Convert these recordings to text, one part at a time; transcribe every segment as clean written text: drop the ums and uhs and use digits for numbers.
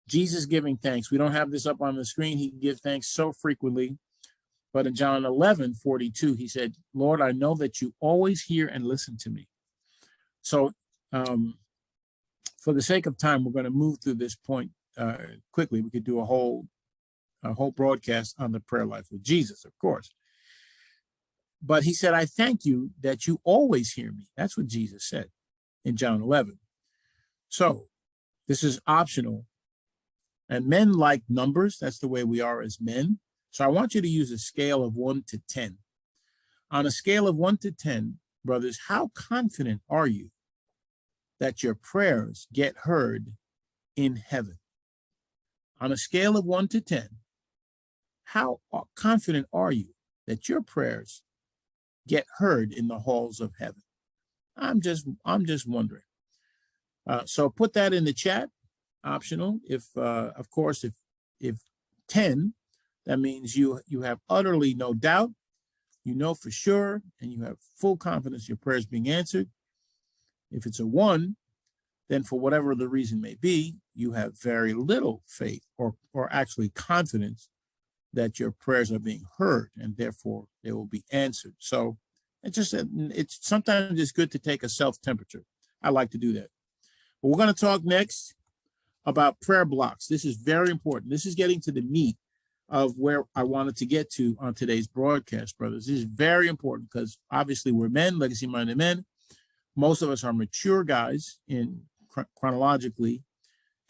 Jesus giving thanks. We don't have this up on the screen. He gives thanks so frequently. But in John 11:42, he said, Lord, I know that you always hear and listen to me. So for the sake of time, we're going to move through this point quickly. We could do a whole broadcast on the prayer life with Jesus, of course. But he said, I thank you that you always hear me. That's what Jesus said in John 11. So this is optional. And men like numbers. That's the way we are as men. So I want you to use a scale of 1 to 10. On a scale of 1 to 10, brothers, how confident are you that your prayers get heard in heaven? On a scale of 1 to 10, how confident are you that your prayers get heard in the halls of heaven? I'm just wondering. So put that in the chat, optional. If of course, if 10, that means you have utterly no doubt, you know for sure, and you have full confidence your prayers being answered. If it's a 1, then for whatever the reason may be, you have very little faith or actually confidence that your prayers are being heard, and therefore they will be answered. So it's sometimes it's good to take a self-temperature. I like to do that. But we're going to talk next about prayer blocks. This is very important. This is getting to the meat of where I wanted to get to on today's broadcast, brothers. This is very important because obviously we're men, legacy-minded men. Most of us are mature guys in chronologically,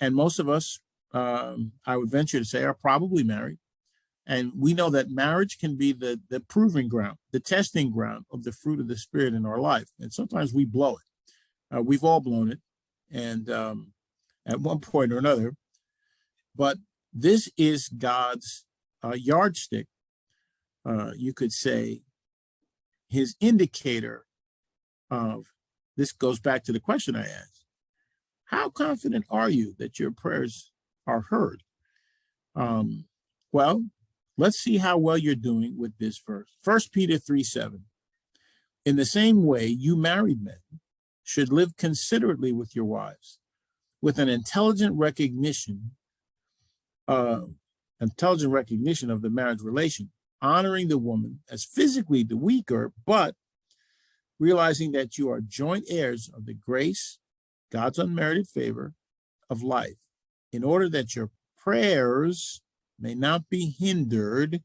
and most of us, I would venture to say, are probably married. And we know that marriage can be the proving ground, the testing ground of the fruit of the Spirit in our life. And sometimes we blow it. We've all blown it, and at one point or another. But this is God's yardstick, you could say, his indicator of, this goes back to the question I asked. How confident are you that your prayers are heard? Well, let's see how well you're doing with this verse. 1 Peter 3:7. In the same way, you married men should live considerately with your wives, with an intelligent recognition of the marriage relation, honoring the woman as physically the weaker, but realizing that you are joint heirs of the grace, God's unmerited favor of life, in order that your prayers may not be hindered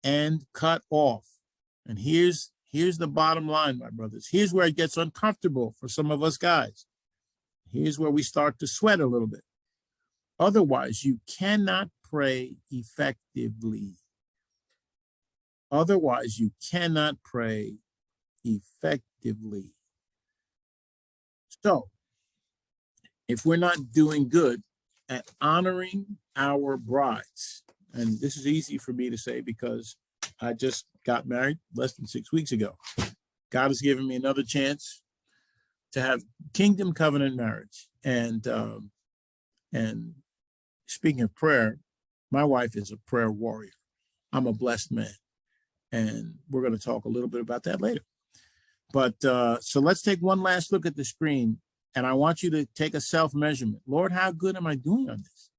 and cut off. And here's the bottom line, my brothers. Here's where it gets uncomfortable for some of us guys. Here's where we start to sweat a little bit. Otherwise, you cannot pray effectively. Otherwise, you cannot pray effectively. So, if we're not doing good at honoring our brides, and this is easy for me to say because I just got married less than 6 weeks ago. God has given me another chance to have kingdom covenant marriage. And speaking of prayer, my wife is a prayer warrior. I'm a blessed man. And we're going to talk a little bit about that later. But so let's take one last look at the screen. And I want you to take a self-measurement. Lord, how good am I doing on this?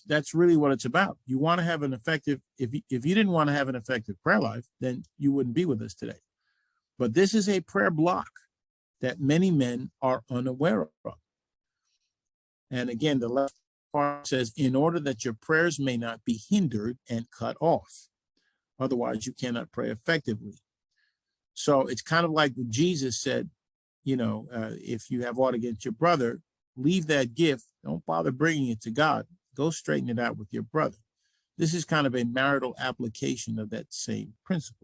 That's really what it's about. You want to have an effective, if you didn't want to have an effective prayer life, then you wouldn't be with us today. But this is a prayer block that many men are unaware of. And again, the left part says, in order that your prayers may not be hindered and cut off. Otherwise, you cannot pray effectively. So it's kind of like Jesus said, if you have aught against your brother, leave that gift. Don't bother bringing it to God. Go straighten it out with your brother. This is kind of a marital application of that same principle.